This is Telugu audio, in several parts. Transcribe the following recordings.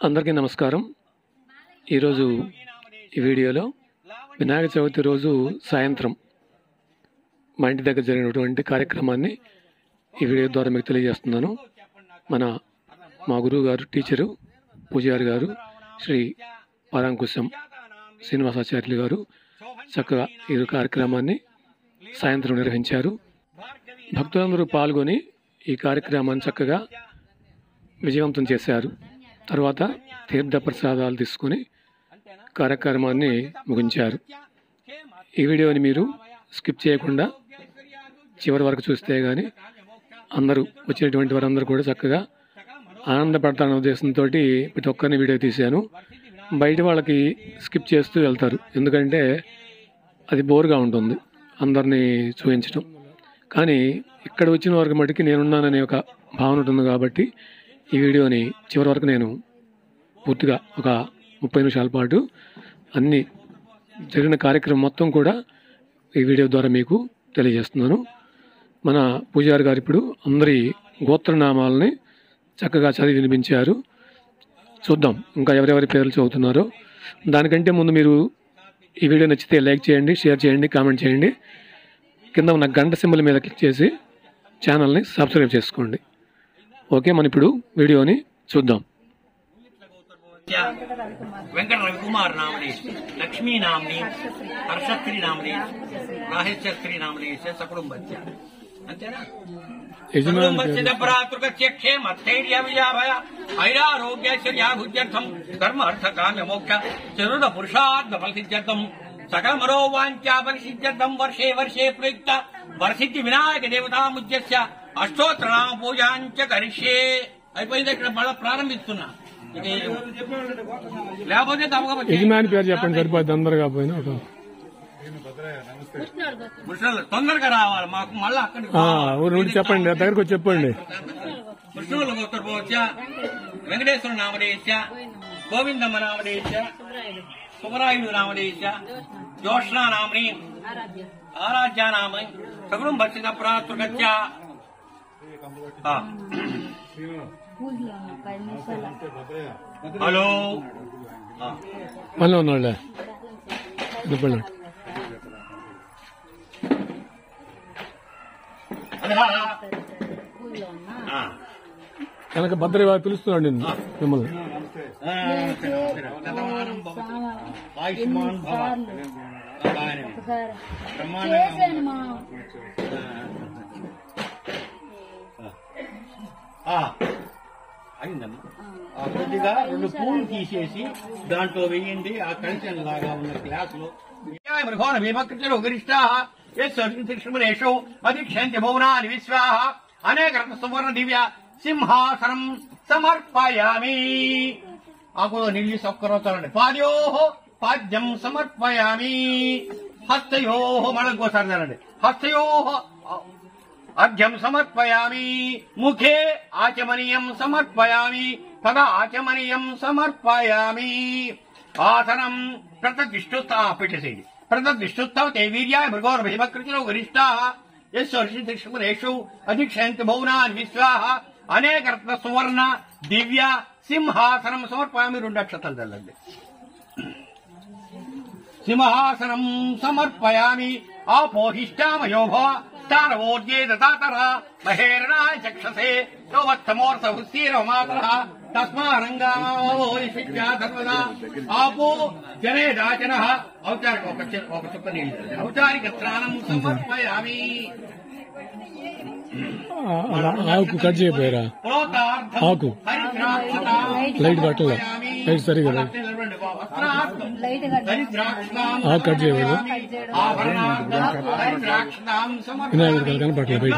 అందరికీ నమస్కారం. ఈరోజు ఈ వీడియోలో వినాయక చవితి రోజు సాయంత్రం మా ఇంటి దగ్గర జరిగినటువంటి కార్యక్రమాన్ని ఈ వీడియో ద్వారా మీకు తెలియజేస్తున్నాను. మా గురువు గారు, టీచరు, పూజారి గారు శ్రీ పరాంకుశం శ్రీనివాసాచార్యులు గారు చక్కగా ఈ కార్యక్రమాన్ని సాయంత్రం నిర్వహించారు. భక్తులందరూ పాల్గొని ఈ కార్యక్రమాన్ని చక్కగా విజయవంతం చేశారు. తర్వాత తీర్థ ప్రసాదాలు తీసుకుని కార్యక్రమాన్ని ముగించారు. ఈ వీడియోని మీరు స్కిప్ చేయకుండా చివరి వరకు చూస్తే కానీ అందరూ వచ్చినటువంటి వారందరూ కూడా చక్కగా ఆనందపడతారన్న ఉద్దేశంతో ప్రతి ఒక్కరిని వీడియో తీశాను. బయట వాళ్ళకి స్కిప్ చేస్తూ వెళ్తారు, ఎందుకంటే అది బోర్గా ఉంటుంది అందరినీ చూపించడం. కానీ ఇక్కడ వచ్చిన వారికి మటుకి నేనున్నాననే ఒక భావన ఉంటుంది కాబట్టి ఈ వీడియోని చివరి వరకు నేను పూర్తిగా ఒక 30 నిమిషాల పాటు అన్ని జరిగిన కార్యక్రమం మొత్తం కూడా ఈ వీడియో ద్వారా మీకు తెలియజేస్తున్నాను. మన పూజారి గారు ఇప్పుడు అందరి గోత్రనామాలని చక్కగా చదివి వినిపించారు. చూద్దాం ఇంకా ఎవరెవరి పేర్లు చదువుతున్నారో. దానికంటే ముందు మీరు ఈ వీడియో నచ్చితే లైక్ చేయండి, షేర్ చేయండి, కామెంట్ చేయండి. కింద ఉన్న గంట సింబల్ మీద క్లిక్ చేసి ఛానల్ని సబ్స్క్రైబ్ చేసుకోండి. ఓకే, మనం ఇప్పుడు వీడియోని చూద్దాం. వెంకట రవికుమార్ నామనే, లక్ష్మీ నామని, హర్షశ్రీ నామనే, రాహేశ్వరీ నామనే, సకుటుంబస్య. అంతేనా? కుటుంబస్య ప్రాతృకస్య క్షేమ స్థైర్య విజయాభయ ఐరారోగ్యశ్వర్యాభుజ్యర్థం కర్మ అర్థ కామ్య మోక్ష చతుర్థ పురుషార్థ ఫలసిద్ధ్యర్థం సకల మనోవాంఛా పరిసిద్ధ్యర్థం వర్షే వర్షే ప్రయుక్త వరసిద్ధి వినాయక దేవతాముజ్యస్య అష్టోత్తర నామ పూజాంచ కరిష్యే. అయిపోయింది. ఇక్కడ మళ్ళీ ప్రారంభిస్తున్నా. లేకపోతే యజమాని పేరు చెప్పండి, సరిపోద్ది. అందరు కాకపోయినా తొందరగా రావాలి మాకు. మళ్ళీ అక్కడ చెప్పండి, దగ్గరకు వచ్చి చెప్పండి. కృష్ణుల గోత్రపోవచ్చ, వెంకటేశ్వర నామదేశ, గోవిందమ్మ నామదేశ, సుమరాయుడు నామదేశ, జోష్నా నామని, ఆరాధ్య నామని, సగుణం భర్షిత ప్రాతృగత్య. హలో, మళ్ళీ ఉన్నాళ్ళే చెప్పండి. కనుక భద్ర పిలుస్తున్నాడు నేను మిమ్మల్ని. ఆయుష్మాన్ భవ. అయిందమ్మా. కొద్దిగా 2 పూలు తీసేసి దాంట్లో వెయ్యండి. ఆ కల్చన్ లాగా ఉన్న గ్లాసులో మృగోన విభక్తులు గరిష్టా శిక్షుమేషు అధిక్షంతి భువనాని విశ్వాహ అనేక సువర్ణ దివ్య సింహాసనం సమర్పయామి. ఆకులో నిలిచి ఒక్కరోజండి. పాద్యో పాద్యం సమర్పయామి. హస్తయో మళ్ళీ రండి. హస్తయో అర్ఘ్యం సమర్పయామి. ముఖే ఆచమనీయం సమర్పయామి. తదా ఆచమనీయం సమర్పయామి. ఆసనం ప్రతిష్ఠుస్తా పెట్టేసేది. ప్రతిష్ఠుస్తా తే వీర్యాయ మృగోర్భిమకృతిలో గరిష్టా యశు అధిక్షంతి భువనాని విశ్వాహ అనేక రత్న సువర్ణ దివ్య సింహాసనం సమర్పయామి. 2 అక్షతలు చల్లండి. సింహాసనం సమర్పయామి. ఆపోహిష్టామయోభవ స్థానవోర్జే దతాతర మహేరణాయ చక్షసే సౌవత్తమోర్సహుస్తీరమాతర తస్మారంగా సర్వదా ఆపో జనేదాచన. ఔచారిక ఒక చుక్క నీళ్ళు. ఔచారిక స్నానం సమర్పయామి. ఆకు కట్ చేయపోయారా? ఆకు లైట్ కట్టలా, లైట్ సరిగా ఆకు కట్ చేయలేదు. వినాయకుడు కనపట్లేదు బయట.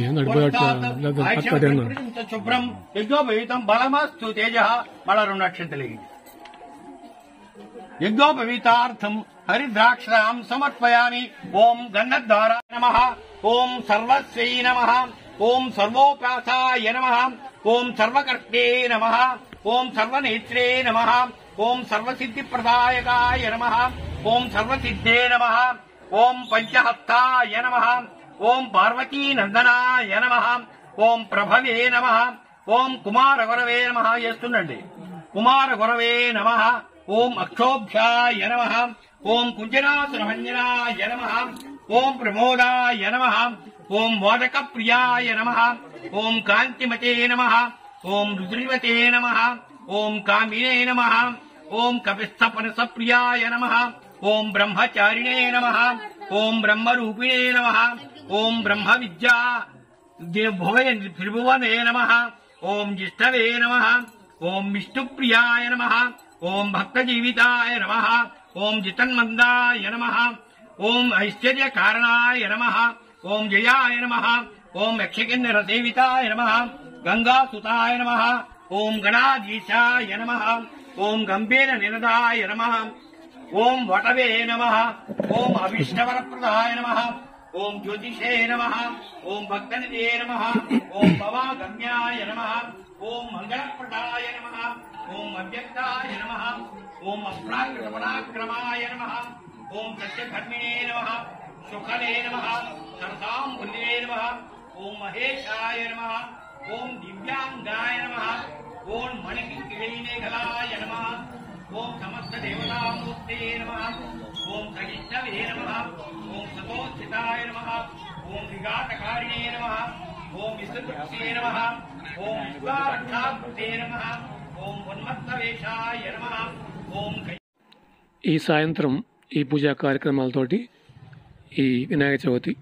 ఏం శుభ్రం యజ్ఞోపవీతం బలమస్తు తేజ. మళ్ళా 2 అక్షంతలు. యజ్ఞోపవీతార్థం హరిద్రాక్షరాం సమర్పయామి. ఓం గంధద్వారాయ నమః. ఓం సర్వస్వై నమః. ఓం సర్వోపాసాయ నమః. ఓం సర్వకర్తే నమః. ఓం సర్వనేత్రే నమః. ఓం సర్వసిద్ధిప్రదాయకాయ నమః. ఓం సర్వసిద్ధే నమః. ఓం పంచహస్తాయ నమః. ఓం పార్వతీనందనాయ నమః. ఓం ప్రభవే నమః ఓం కుమార గురవే నమః చేస్తుండండి. కుమార గురవే నమః ఓం అక్షోభ్యాయ నమః ఓం కుంజనాసురభంజనాయ నమః ఓం ప్రమోదాయ నమః ఓం మోదక ప్రియాయ నమః ఓం కాంతిమతే నమః ఓం రుద్రివతే నమః ఓం కామినే నమః ఓం కపిస్థపనస ప్రియాయ నమః ఓం బ్రహ్మచారిణే నమః ఓం బ్రహ్మరూపిణే నమః ఓం బ్రహ్మ విద్యా భువయ త్రిభువనే నమః ఓం జిష్ణవే నమః ఓం విష్ణుప్రియాయ నమః ఓం భక్తజీవితాయ నమః ఓం జితన్మందాయ నమః ఓం ఐశ్వర్యకారణాయ నమః ఓం జయాయ నమః ఓం యక్షకిన్నర సేవితాయ నమః గంగాసుతాయ నమః ఓం గణాధీశాయ నమః ఓం గంభీర నినదాయ నమః ఓం వటవే నమః ఓం అభిష్టవరప్రదాయ నమః ఓం జ్యోతిషే నమః ఓం భక్తనిధే నమః ఓం భవాగమ్యాయ నమః ఓం మంగళప్రదాయ నమః ఓం అవ్యక్తాయ నమః ఓం అప్రాకృతపరాక్రమాయ నమః ఓం సత్యధర్మిణే నమః సుఖలే నమః సరసాంబులే నమః ఓం మహేశాయ నమః ఓం దివ్యాంగాయ నమః ఓం మణికిళీనేఘలాయ నమః ఓం సమస్త దేవతామూర్తే నమః ఓం సహిష్ణవే నమః ఓం సతోచితాయ నమః ఓం విఘాతకారిణే నమః ఓం విశుద్ధే నమః ఓం విశ్వారక్షాకృతే నమః ఓం ఉన్మత్తవేషాయ నమః ఓం. ఈ సాయంత్రం ఈ పూజా కార్యక్రమాలతోటి ఈ వినాయక చవితి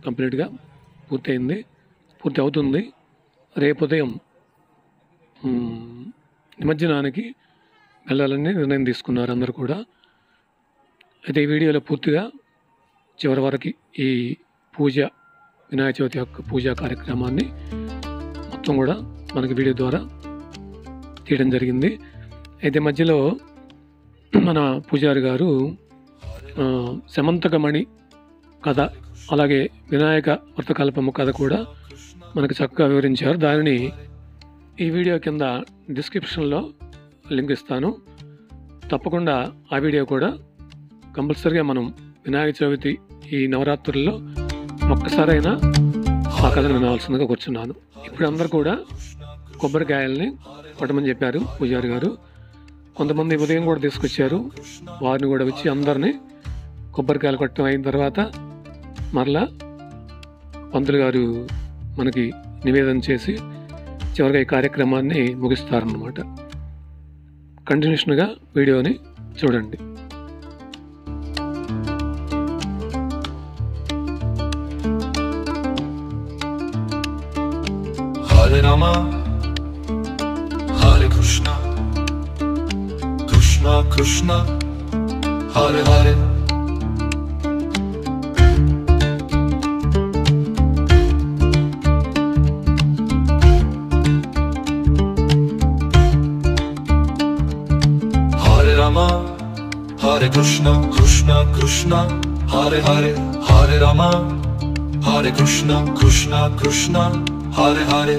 కంప్లీట్గా పూర్తి అవుతుంది. రేపు ఉదయం నిమజ్జనానికి వెళ్ళాలని నిర్ణయం తీసుకున్నారు అందరూ కూడా. అయితే ఈ వీడియోలో పూర్తిగా చివరి వరకు ఈ వినాయక చవితి యొక్క పూజా కార్యక్రమాన్ని మొత్తం కూడా మనకి వీడియో ద్వారా తీయడం జరిగింది. అయితే మధ్యలో మన పూజారి గారు సమంతకమణి కథ, అలాగే వినాయక వ్రతకల్పము కథ కూడా మనకు చక్కగా వివరించారు. దానిని ఈ వీడియో కింద డిస్క్రిప్షన్లో లింక్ ఇస్తాను. తప్పకుండా ఆ వీడియో కూడా కంపల్సరీగా మనం వినాయక చవితి ఈ నవరాత్రుల్లో ఒక్కసారైనా ఆ కథను వినాల్సిందిగా కూర్చున్నాను. ఇప్పుడు అందరూ కూడా కొబ్బరికాయల్ని కొట్టమని చెప్పారు పూజారి గారు. కొంతమంది ఉదయం కూడా తీసుకొచ్చారు, వారిని కూడా వచ్చి అందరినీ కొబ్బరికాయలు కొట్టడం అయిన తర్వాత మరలా పంతులు గారు మనకి నివేదన చేసి చివరిగా ఈ కార్యక్రమాన్ని ముగిస్తారన్నమాట. కంటిన్యూషన్గా వీడియోని చూడండి. Hare Rama Hare Krishna Krishna Krishna Hare Hare Hare Krishna, Krishna Krishna, Hare Hare, Hare Rama, Hare Krishna, Krishna Krishna, Hare Hare.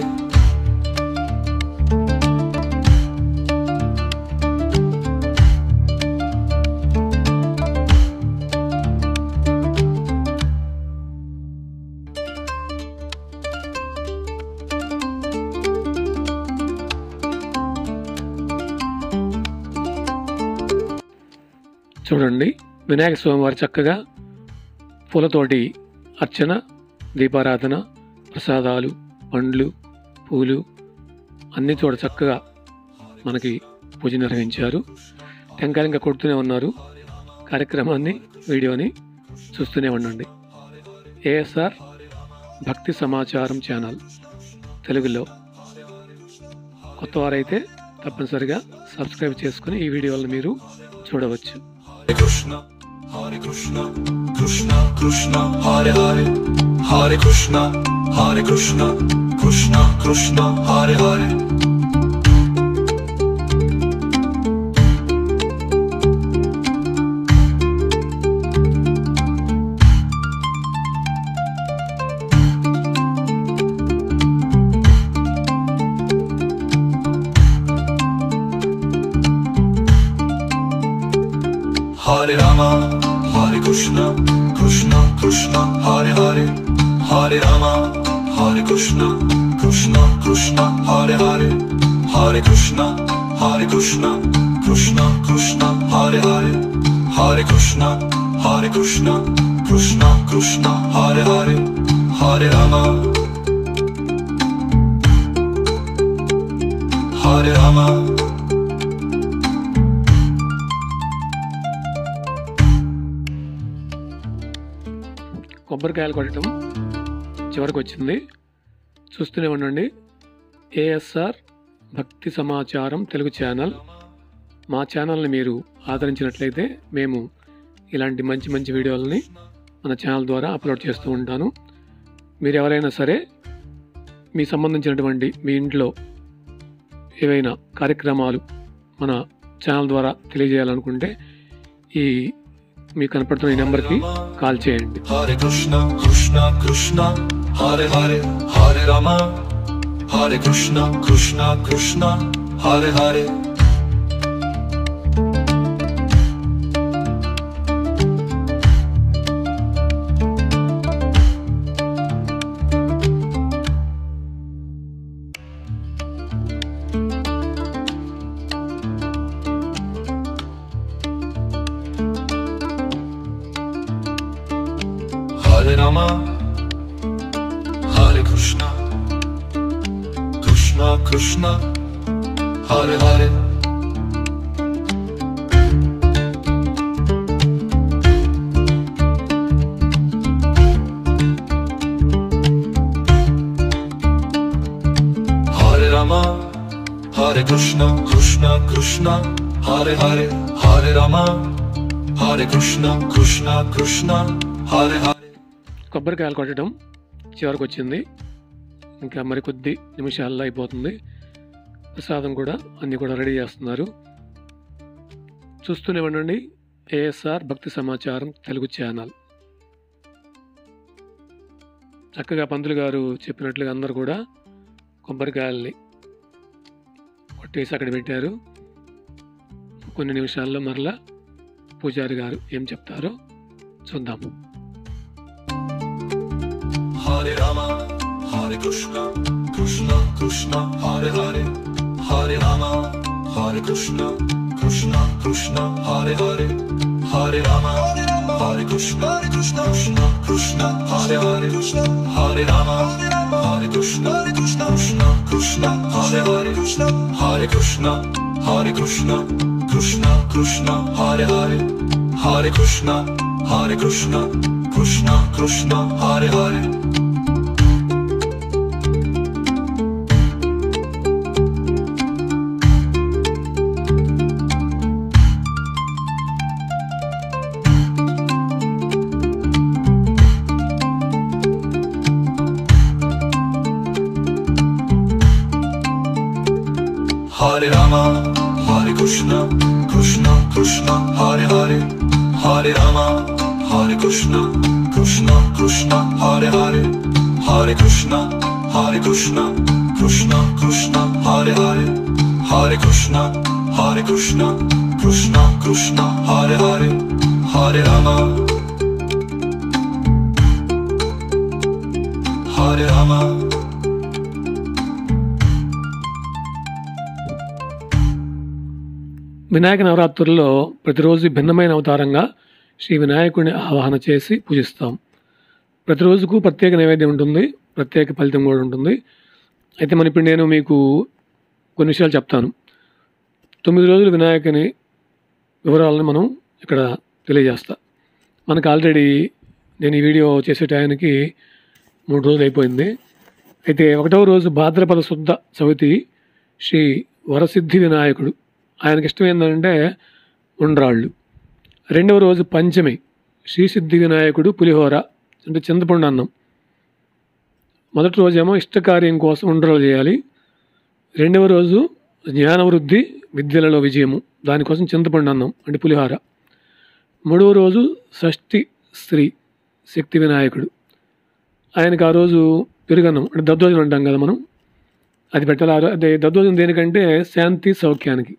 చూడండి, వినాయక స్వామి వారు చక్కగా పూలతోటి అర్చన, దీపారాధన, ప్రసాదాలు, పండ్లు, పూలు అన్ని చోట చక్కగా మనకి పూజ నిర్వహించారు. టెంకాయలు ఇంకా కొడుతూనే ఉన్నారు. కార్యక్రమాన్ని, వీడియోని చూస్తూనే ఉండండి. ఏఎస్ఆర్ భక్తి సమాచారం ఛానల్ తెలుగులో కొత్త వారైతే తప్పనిసరిగా సబ్స్క్రైబ్ చేసుకుని ఈ వీడియోలను మీరు చూడవచ్చు. Krishna, Hare Krishna, Krishna Krishna, Hare Hare, Hare Krishna, Hare Krishna, Krishna Krishna, Hare Hare. Hare Rama, Hare Krishna, Krishna Krishna, Hare Hare, Hare Rama, Hare Krishna, Krishna Krishna, Hare Hare, Hare Krishna, Krishna Krishna, Hare Hare, Hare Krishna, Krishna Krishna, Hare Hare, Hare Rama, Hare Rama. కొబ్బరికాయలు కొట్టడం చివరికి వచ్చింది. చూస్తూనే ఉండండి. ఏఎస్ఆర్ భక్తి సమాచారం తెలుగు ఛానల్. మా ఛానల్ని మీరు ఆదరించినట్లయితే మేము ఇలాంటి మంచి మంచి వీడియోలని మన ఛానల్ ద్వారా అప్లోడ్ చేస్తూ ఉంటాను. మీరు ఎవరైనా సరే మీ సంబంధించినటువంటి మీ ఇంట్లో ఏవైనా కార్యక్రమాలు మన ఛానల్ ద్వారా తెలియజేయాలనుకుంటే ఈ మీకు కనపడుతున్న ఈ నెంబర్కి కాల్ చేయండి. Hare Krishna Krishna Krishna Hare Hare, Hare Rama, Hare Krishna Krishna Krishna Hare Hare. Hare Rama, Hare Krishna, Krishna Krishna, Hare Hare. Hare Rama, Hare Krishna, Krishna Krishna, Hare Hare, Hare Rama, Hare Krishna, Krishna Krishna, Hare Hare. కొబ్బరికాయలు కొట్టడం చివరికి వచ్చింది. ఇంకా మరికొద్ది నిమిషాల్లో అయిపోతుంది. ప్రసాదం కూడా అన్నీ కూడా రెడీ చేస్తున్నారు. చూస్తూనే ఉండండి. ఏఎస్ఆర్ భక్తి సమాచారం తెలుగు ఛానల్. చక్కగా పంతులు గారు చెప్పినట్లుగా అందరూ కూడా కొబ్బరికాయల్ని కొట్టేసి అక్కడ పెట్టారు. కొన్ని నిమిషాల్లో మరలా పూజారి గారు ఏం చెప్తారో చూద్దాము. Hare Rama, Hare Krishna, Krishna Krishna, Hare Hare, Hare Rama, Hare Krishna, Krishna Krishna, Hare Hare, Hare Rama, Hare Krishna, Krishna Krishna, Hare Hare, Hare Rama, Hare Krishna, Krishna Krishna, Hare Hare, Hare Krishna, Hare Krishna, Krishna Krishna, Hare Hare, Hare Krishna, Hare Krishna, Krishna Krishna, Hare Hare. Hare Rama, Hare Krishna, Krishna Krishna, Hare Hare, Hare Rama, Hare Krishna, Krishna Krishna, Hare Hare, Hare Krishna, Hare Krishna, Krishna Krishna, Hare Hare, Hare Krishna, Hare Krishna, Krishna Krishna, Hare Hare, Hare Rama, Hare Rama. Vinayaka నవరాత్రుల్లో ప్రతిరోజు భిన్నమైన అవతారంగా శ్రీ వినాయకుడిని ఆవాహన చేసి పూజిస్తాం. ప్రతిరోజుకు ప్రత్యేక నైవేద్యం ఉంటుంది, ప్రత్యేక ఫలితం కూడా ఉంటుంది. అయితే మన ఇప్పుడు నేను మీకు కొన్ని విషయాలు చెప్తాను. 9 రోజులు వినాయకుని వివరాలను మనం ఇక్కడ తెలియజేస్తా. మనకు ఆల్రెడీ నేను ఈ వీడియో చేసే టయానికి 3 రోజులు అయిపోయింది. అయితే 1వ రోజు భాద్రపద శుద్ధ చవితి శ్రీ వరసిద్ధి వినాయకుడు, ఆయనకి ఇష్టం ఏంటంటే ఉండ్రాళ్ళు. 2వ రోజు పంచమి శ్రీ సిద్ధి వినాయకుడు పులిహోర అంటే చింతపండు అన్నం. మొదటి రోజేమో ఇష్టకార్యం కోసం ఉండ్రాళ్ళు చేయాలి. 2వ రోజు జ్ఞానవృద్ధి విద్యలలో విజయము, దానికోసం చింతపండు అన్నం అంటే పులిహోర. 3వ రోజు షష్ఠి స్త్రీ శక్తి వినాయకుడు, ఆయనకు ఆ రోజు పెరుగన్నం అంటే దద్దోజనం అంటాం కదా మనం, అది పెట్టాలి. అదే దద్దోజనం దేనికంటే శాంతి సౌఖ్యానికి.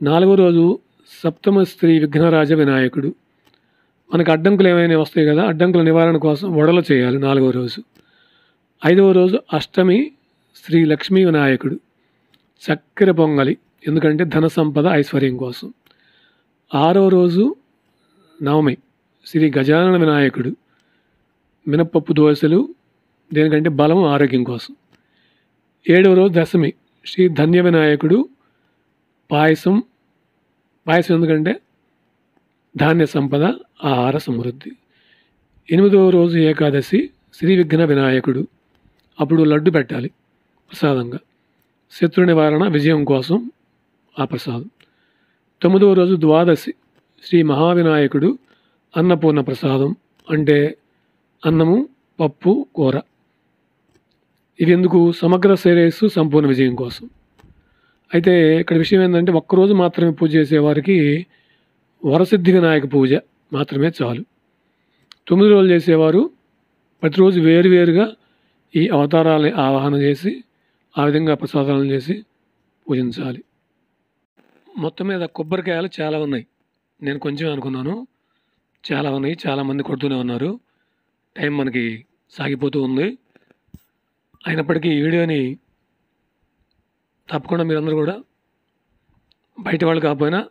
4వ రోజు సప్తమ స్త్రీ విఘ్నరాజ వినాయకుడు, మనకు అడ్డంకులు ఏమైనా వస్తాయి కదా, అడ్డంకుల నివారణ కోసం వడలు చేయాలి 4వ రోజు. 5వ రోజు అష్టమి శ్రీ లక్ష్మీ వినాయకుడు, చక్కెర పొంగలి, ఎందుకంటే ధన సంపద ఐశ్వర్యం కోసం. 6వ రోజు నవమి శ్రీ గజానన వినాయకుడు, మినపప్పు దోశలు, దేనికంటే బలం ఆరోగ్యం కోసం. 7వ రోజు దశమి శ్రీ ధన్య వినాయకుడు, పాయసం ఎందుకంటే ధాన్య సంపద ఆహార సమృద్ధి. 8వ రోజు ఏకాదశి శ్రీ విఘ్న వినాయకుడు, అప్పుడు లడ్డు పెట్టాలి ప్రసాదంగా, శత్రు నివారణ విజయం కోసం ఆ ప్రసాదం. 9వ రోజు ద్వాదశి శ్రీ మహావినాయకుడు, అన్నపూర్ణ ప్రసాదం, అంటే అన్నము పప్పు కూర. ఇది ఎందుకు? సమగ్ర శ్రేయస్సు సంపూర్ణ విజయం కోసం. అయితే ఇక్కడ విషయం ఏంటంటే ఒక్కరోజు మాత్రమే పూజ చేసేవారికి వరసిద్ధి వినాయక పూజ మాత్రమే చాలు. 9 రోజులు చేసేవారు ప్రతిరోజు వేరువేరుగా ఈ అవతారాలని ఆవాహన చేసి ఆ విధంగా ప్రసాదాలను చేసి పూజించాలి. మొత్తం మీద కొబ్బరికాయలు చాలా ఉన్నాయి. నేను కొంచెం అనుకున్నాను, చాలా ఉన్నాయి, చాలామంది కొడుతూనే ఉన్నారు. టైం మనకి సాగిపోతూ ఉంది. అయినప్పటికీ ఈ వీడియోని తప్పకుండా మీరందరూ కూడా, బయట వాళ్ళు కాకపోయినా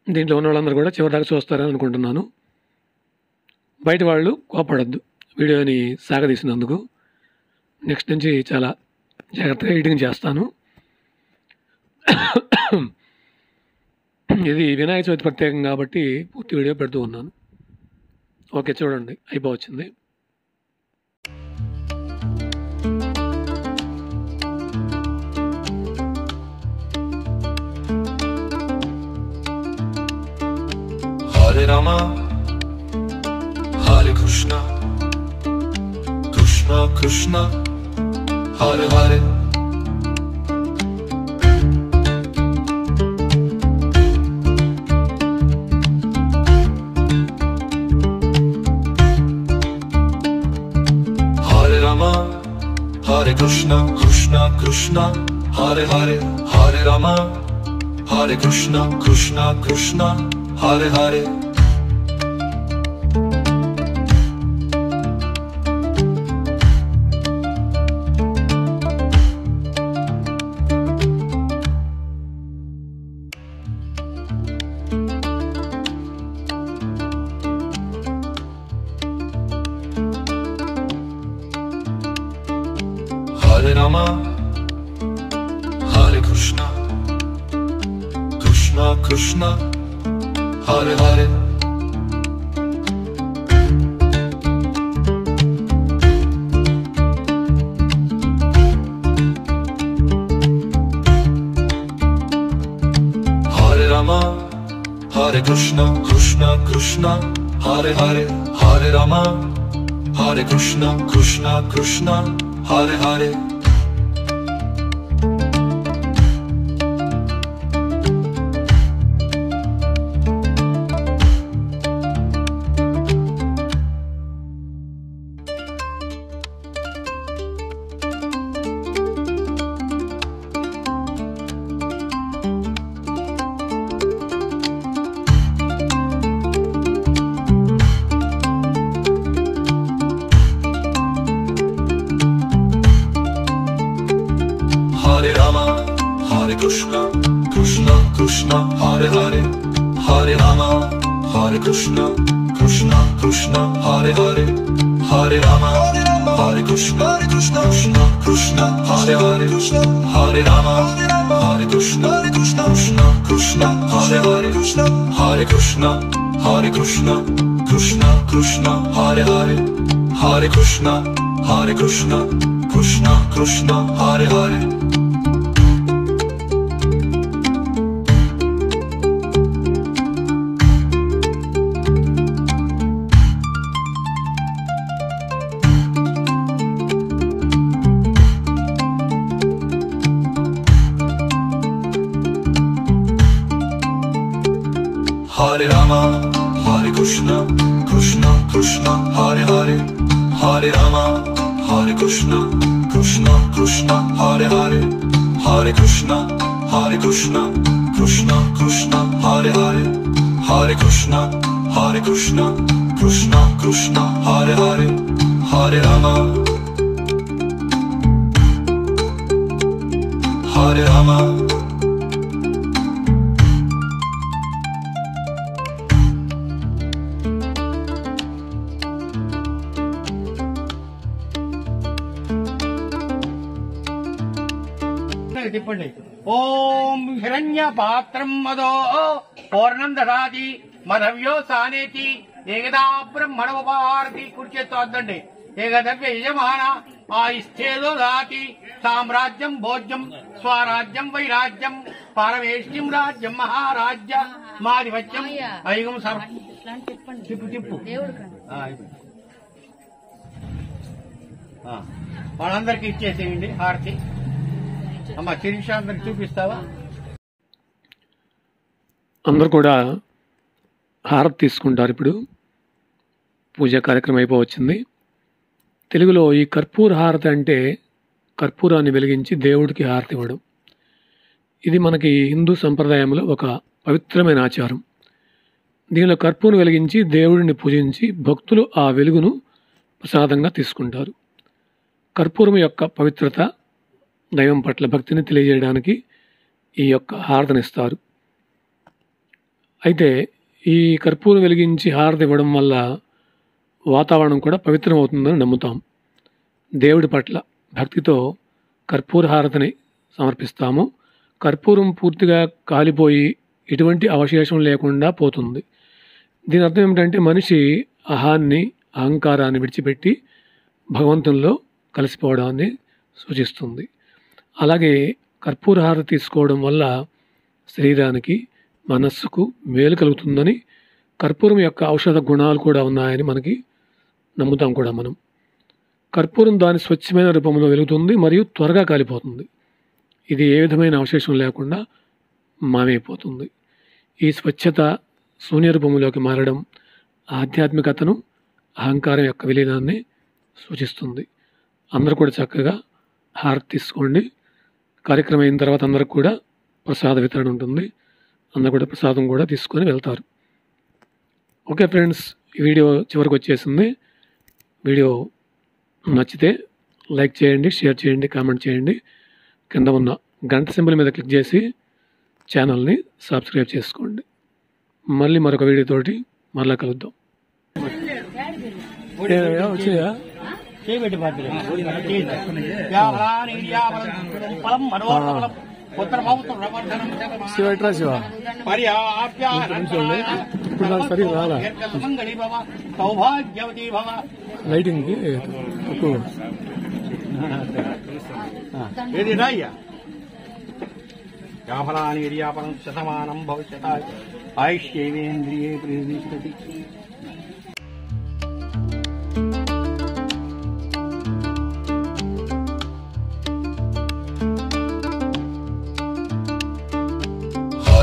దీంట్లో ఉన్న వాళ్ళందరూ కూడా చివరిదాకా చూస్తారని అనుకుంటున్నాను. బయట వాళ్ళు కోపడద్దు వీడియోని సాగదీసినందుకు. నెక్స్ట్ నుంచి చాలా జాగ్రత్తగా ఎడిటింగ్ చేస్తాను. ఇది వినాయక చవితి ప్రత్యేకం కాబట్టి పూర్తి వీడియో పెడుతూ ఉన్నాను. ఓకే, చూడండి, అయిపోవచ్చింది. Hare Rama, Hare Krishna, Krishna Krishna, Hare Hare. Hare Rama, Hare Krishna, Krishna Krishna, Hare Hare. Hare Rama, Hare Krishna, Krishna Krishna, Hare Hare. Hare Rama, Hare Krishna, Krishna Krishna, Hare Hare. Hare Rama, Hare Krishna, Krishna Krishna, Hare Hare. Hare Rama, Hare Krishna, Krishna Krishna, Hare Hare. Hare Rama, Hare Krishna, Krishna Krishna, Hare Hare. Hare Rama, Hare Krishna, Krishna Krishna, Hare Hare. Hare Rama, Hare Krishna, Krishna Krishna, Hare Hare. Hare Rama, Hare Krishna, Krishna Krishna, Hare Hare. Hare Krishna, Hare Krishna, Krishna Krishna, Hare Hare. Hare Krishna, Hare Krishna, Krishna Krishna, Hare Hare. Hare Rama, Hare Krishna, Krishna Krishna, Hare Hare. Hare Rama, Hare Krishna, Krishna Krishna, Hare Hare. Hare Krishna, Hare Krishna, Krishna Krishna, Hare Hare. Hare Krishna, Hare Krishna, Krishna Krishna, Hare Hare. Hare Rama, Hare Rama తిప్పండి. ఓం హిరణ్య పాత్రం మదో పూర్ణం దదాతి మధవ్యో సానేతి ఏకదా బ్రహ్మణోపారతి కుర్చేత్తో వద్దండి. ఏకదవ్య యజమాన ఆయిస్థేదో దాతి సామ్రాజ్యం భోజ్యం స్వరాజ్యం వైరాజ్యం పారమేష్ట్యం రాజ్యం మహారాజ్య మాధిపత్యం ఐగం సర్వ తిప్పు తిప్పు. వాళ్ళందరికీ ఇచ్చేసేయండి హారతి. అమ్మ శిరీష అందరికి చూపిస్తావా? అందరు కూడా హారతి తీసుకుంటారు. ఇప్పుడు పూజా కార్యక్రమం అయిపోవచ్చింది. తెలుగులో ఈ కర్పూర హారతి అంటే కర్పూరాన్ని వెలిగించి దేవుడికి హారతి ఇవ్వడం. ఇది మనకి హిందూ సంప్రదాయంలో ఒక పవిత్రమైన ఆచారం. దీనిలో కర్పూరం వెలిగించి దేవుడిని పూజించి భక్తులు ఆ వెలుగును ప్రసాదంగా తీసుకుంటారు. కర్పూరం యొక్క పవిత్రత, దైవం పట్ల భక్తిని తెలియజేయడానికి ఈ యొక్క హారతినిస్తారు. అయితే ఈ కర్పూరం వెలిగించి హారతి ఇవ్వడం వల్ల వాతావరణం కూడా పవిత్రం అవుతుందని నమ్ముతాం. దేవుడి పట్ల భక్తితో కర్పూర హారతిని సమర్పిస్తాము. కర్పూరం పూర్తిగా కాలిపోయి ఎటువంటి అవశేషం లేకుండా పోతుంది. దీని అర్థం ఏమిటంటే మనిషి అహంకారాన్ని విడిచిపెట్టి భగవంతునిలో కలిసిపోవడాన్ని సూచిస్తుంది. అలాగే కర్పూర హారతి తీసుకోవడం వల్ల శరీరానికి, మనస్సుకు మేలు కలుగుతుందని, కర్పూరం యొక్క ఔషధ గుణాలు కూడా ఉన్నాయని మనకి నమ్ముతాం కూడా మనం. కర్పూరం దాని స్వచ్ఛమైన రూపంలో వెలుగుతుంది మరియు త్వరగా కాలిపోతుంది. ఇది ఏ విధమైన అవశేషం లేకుండా మామైపోతుంది. ఈ స్వచ్ఛత శూన్య రూపంలోకి మారడం ఆధ్యాత్మికతను, అహంకారం యొక్క విలీనాన్ని సూచిస్తుంది. అందరూ కూడా చక్కగా హారతి తీసుకోండి. కార్యక్రమం అయిన తర్వాత అందరికి కూడా ప్రసాద వితరణ ఉంటుంది. అందరూ కూడా ప్రసాదం కూడా తీసుకొని వెళ్తారు. ఓకే ఫ్రెండ్స్, ఈ వీడియో చివరికి వచ్చేసింది. వీడియో నచ్చితే లైక్ చేయండి, షేర్ చేయండి, కామెంట్ చేయండి. కింద ఉన్న గంట సింబల్ మీద క్లిక్ చేసి ఛానల్ని సబ్స్క్రైబ్ చేసుకోండి. మళ్ళీ మరొక వీడియోతోటి మరలా కలుద్దాం. వచ్చాయా? శివ శివ ఇప్పుడు నాకు సరిగ్గా రాలా లైటింగ్కి తక్కువ. ఏది రాయ్యా? యాఫలాని ఇర్యాపలం శతమానం భవిష్యత్ ఆయుష్యేంద్రియే ప్రతిష్టతి.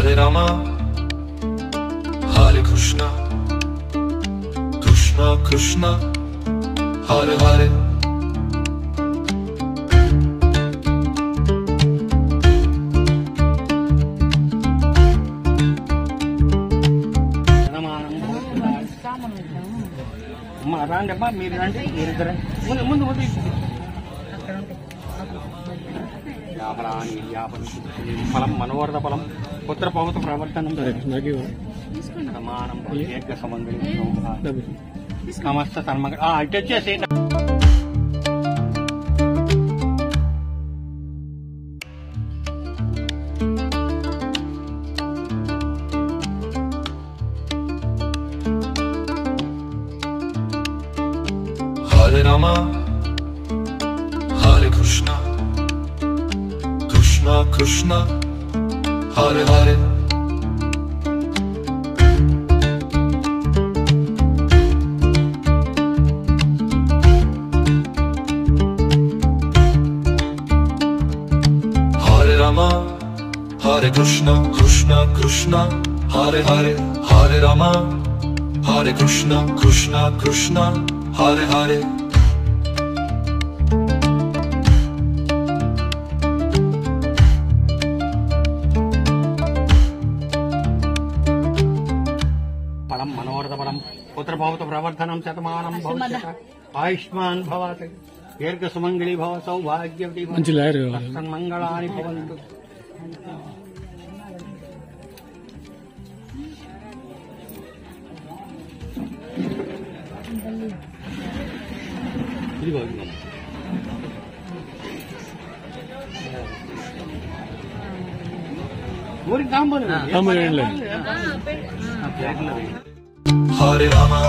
Hare Rama Hare Krishna Krishna Krishna Hare Hare రండి అమ్మా, మీరు రండి, మీరిద్దరే ముందు ముందు ముందు. ఫలం మనోవర్ధ ఫలం పుత్ర పౌత ప్రవర్తనం సమానం దీర్ఘ సమంగళి సమస్త తన్మగ ఇటు వచ్చేసి. Hare Rama Hare Krishna Krishna Krishna Hare Hare Hare Rama Hare Krishna Krishna Krishna Hare Hare Hare Rama Hare Krishna Krishna Krishna Hare Hare ఫలం మనోవర్ధ ఫలం పుత్ర పౌత ప్రవర్తనం శతమానం భవిష్యత్ ఆయుష్మాన్ భవత్. దీర్ఘ సుమంగళి భవ సౌభాగ్యవతి మంచి లాయర్ కావాలి. సన్మంగళాని భవంతు. ఇది బాగుంది. ఊరికి కాంబోలు Ramayya Hare Rama,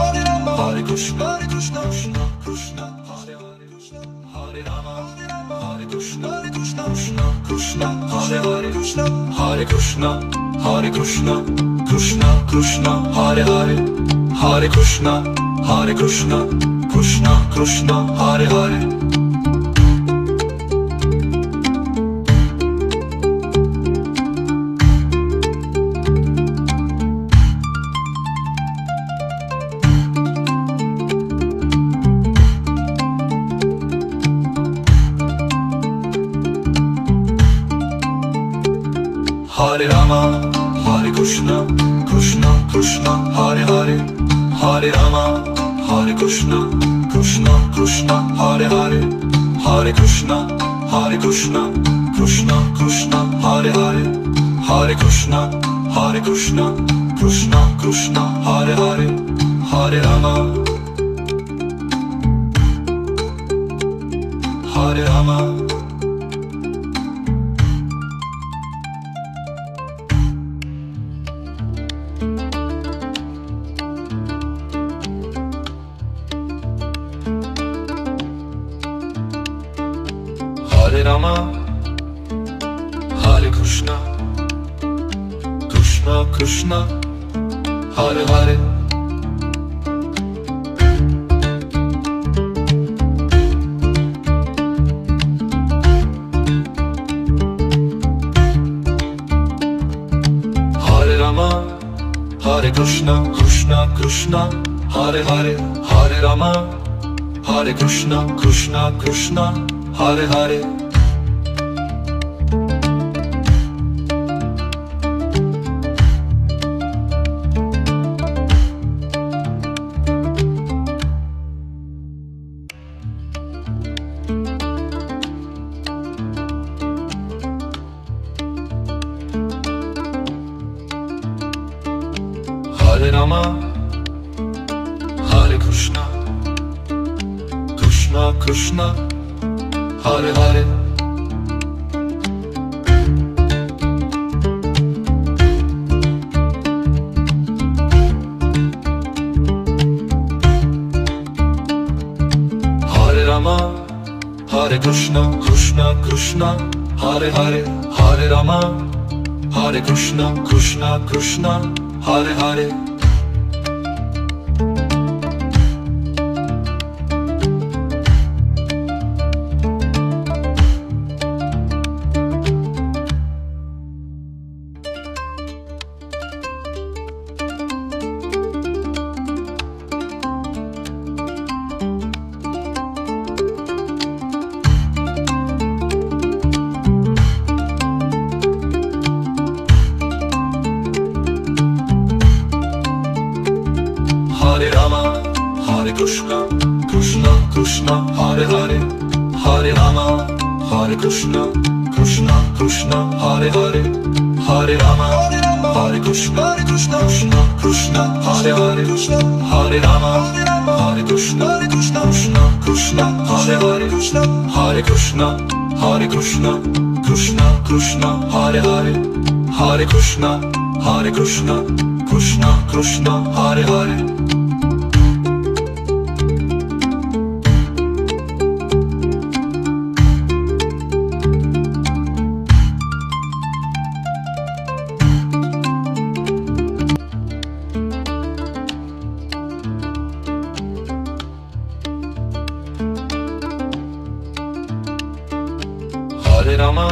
Hare Krishna, Krishna Krishna, Hare Hare, Hare Rama, Hare Krishna, Krishna Krishna, Hare Hare, Hare Krishna, Hare Krishna, Krishna Krishna, Hare Hare, Hare Krishna, Hare Krishna, Krishna Krishna, Hare Hare. Hare Rama, Hare Krishna, Krishna Krishna, Hare Hare, Hare Rama, Hare Krishna, Krishna Krishna, Hare Hare, Hare Krishna, Hare Krishna, Krishna Krishna, Hare Hare, Hare Krishna, Hare Krishna, Krishna Krishna, Hare Hare, Hare Rama, Hare Rama. Hare Rama, Hare Krishna, Krishna Krishna, Hare Hare. Hare Rama, Hare Krishna, Krishna Krishna, Hare Hare, Hare Rama, Hare Krishna, Krishna Krishna, Hare Hare. Hare Rama, Hare Krishna, Krishna Krishna, Hare Hare. Hare Rama, Hare Krishna, Krishna Krishna, Hare Hare, Hare Rama, Hare Krishna, Krishna Krishna, Hare Hare. Hare Rama, Hare Krishna, Krishna Krishna, Hare Hare, Hare Rama, Hare Krishna, Krishna Krishna, Hare Hare, Hare Rama, Hare Krishna, Krishna Krishna, Hare Hare, Hare Rama, Hare Krishna, Krishna Krishna, Hare Hare, Hare Krishna, Hare Krishna, Krishna Krishna, Hare Hare, Hare Krishna, Hare Krishna, Krishna Krishna, Hare Hare. Hare Rama,